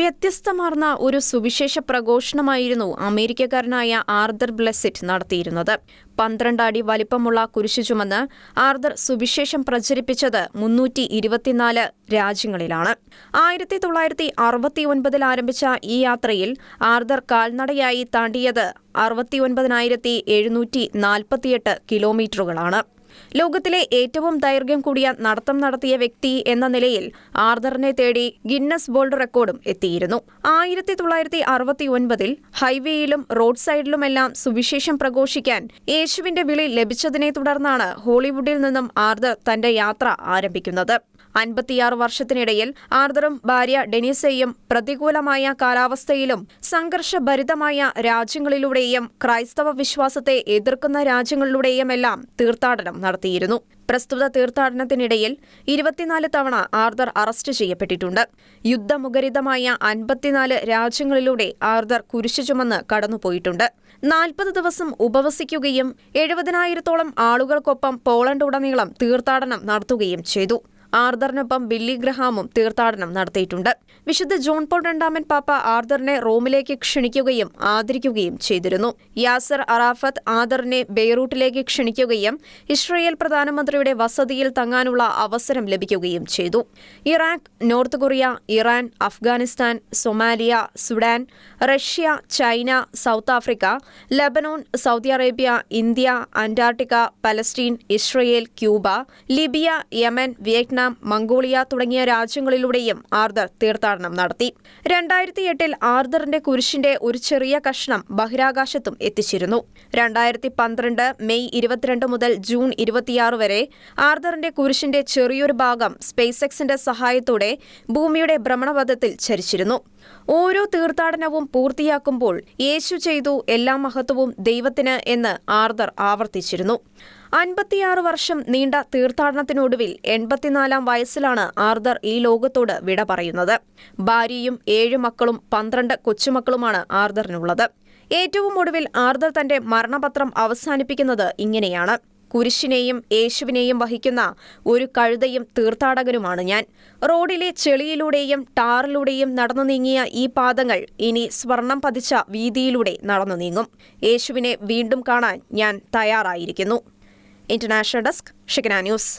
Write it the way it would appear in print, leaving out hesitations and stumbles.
വ്യത്യസ്തമാർന്ന ഒരു സുവിശേഷ പ്രഘോഷണമായിരുന്നു അമേരിക്കക്കാരനായ ആർതർ ബ്ലെസിറ്റ് നടത്തിയിരുന്നത്. 12 അടി വലിപ്പമുള്ള കുരിശു ചുമന്ന് ആർതർ സുവിശേഷം പ്രചരിപ്പിച്ചത് 324 രാജ്യങ്ങളിലാണ്. 1969 ആരംഭിച്ച ഈ യാത്രയിൽ ആർതർ കാൽനടയായി താണ്ടിയത് 69,748 കിലോമീറ്ററുകളാണ്. ലോകത്തിലെ ഏറ്റവും ദൈർഘ്യം കൂടിയ നടത്തം നടത്തിയ വ്യക്തി എന്ന നിലയിൽ ആർതറിനെ തേടി ഗിന്നസ് വേൾഡ് റെക്കോർഡും എത്തിയിരുന്നു. 1969 ഹൈവേയിലും റോഡ് സൈഡിലുമെല്ലാം സുവിശേഷം പ്രഘോഷിക്കാൻ യേശുവിന്റെ വിളി ലഭിച്ചതിനെ തുടർന്നാണ് ഹോളിവുഡിൽ നിന്നും ആർതർ തന്റെ യാത്ര ആരംഭിക്കുന്നത്. 56 വർഷത്തിനിടയിൽ ആർതറും ഭാര്യ ഡെനിസയും പ്രതികൂലമായ കാലാവസ്ഥയിലും സംഘർഷഭരിതമായ രാജ്യങ്ങളിലൂടെയും ക്രൈസ്തവ വിശ്വാസത്തെ എതിർക്കുന്ന രാജ്യങ്ങളിലൂടെയുമെല്ലാം തീർത്ഥാടനം നടത്തിയിരുന്നു. പ്രസ്തുത തീർത്ഥാടനത്തിനിടയിൽ 24 തവണ ആർതർ അറസ്റ്റ് ചെയ്യപ്പെട്ടിട്ടുണ്ട്. യുദ്ധമുഖരിതമായ 54 രാജ്യങ്ങളിലൂടെ ആർതർ കുരിശു ചുമന്ന് കടന്നുപോയിട്ടുണ്ട്. 40 ദിവസം ഉപവസിക്കുകയും 70,000-ഓളം ആളുകൾക്കൊപ്പം പോളണ്ടുടനീളം തീർത്ഥാടനം നടത്തുകയും ചെയ്തു. ആർതറിനൊപ്പം ബില്ലി ഗ്രഹാമും തീർത്ഥാടനം നടത്തിയിട്ടുണ്ട്. വിശുദ്ധ ജോൺ പോൾ രണ്ടാമൻ പാപ്പ ആർതറിനെ റോമിലേക്ക് ക്ഷണിക്കുകയും ആദരിക്കുകയും ചെയ്തിരുന്നു. യാസർ അറാഫത്ത് ആർതറിനെ ബെയ്റൂട്ടിലേക്ക് ക്ഷണിക്കുകയും ഇസ്രയേൽ പ്രധാനമന്ത്രിയുടെ വസതിയിൽ തങ്ങാനുള്ള അവസരം ലഭിക്കുകയും ചെയ്തു. Iraq, north Korea, Iran, Afghanistan, Somalia, Sudan, Russia, China, south Africa, Lebanon, Saudi Arabia, India, Antarctica, Palestine, Israel, Cuba, Libya, Yemen, Vietnam, Mongolia തുടങ്ങിയ രാജ്യങ്ങളിലൂടെയും ആർതർ തീർത്ഥാടനം നടത്തി. 2008 ആർതറിന്റെ കുരിശിന്റെ ഒരു ചെറിയ കഷ്ണം ബഹിരാകാശത്തും എത്തിച്ചിരുന്നു. 2012 മെയ് 22 മുതൽ ജൂൺ 26 വരെ ആർതറിന്റെ കുരിശിന്റെ ചെറിയൊരു ഭാഗം സ്പേസ് എക്സിന്റെ സഹായത്തോടെ ഭൂമിയുടെ ഭ്രമണപഥത്തിൽ ചരിച്ചിരുന്നു. ഓരോ തീർത്ഥാടനവും പൂർത്തിയാക്കുമ്പോൾ യേശു ചെയ്തു എല്ലാ മഹത്വവും ദൈവത്തിന് എന്ന് ആർതർ ആവർത്തിച്ചിരുന്നു. 56 വർഷം നീണ്ട തീർത്ഥാടനത്തിനൊടുവിൽ 84-ാം വയസ്സിലാണ് ആർതർ ഈ ലോകത്തോട് വിട പറയുന്നത്. ഭാര്യയും 7 മക്കളും 12 കൊച്ചുമക്കളുമാണ് ആർതറിനുള്ളത്. ഏറ്റവും ഒടുവിൽ ആർതർ തന്റെ മരണപത്രം അവസാനിപ്പിക്കുന്നത് ഇങ്ങനെയാണ്: കുരിശിനെയും യേശുവിനെയും വഹിക്കുന്ന ഒരു കഴുതയും തീർത്ഥാടകനുമാണ് ഞാൻ. റോഡിലെ ചെളിയിലൂടെയും ടാറിലൂടെയും നടന്നു നീങ്ങിയ ഈ പാദങ്ങൾ ഇനി സ്വർണം പതിച്ച വീതിയിലൂടെ നടന്നു നീങ്ങും. യേശുവിനെ വീണ്ടും കാണാൻ ഞാൻ തയ്യാറായിരിക്കുന്നു. ഇന്റർനാഷണൽ ഡെസ്ക്, ഷിക്കന ന്യൂസ്.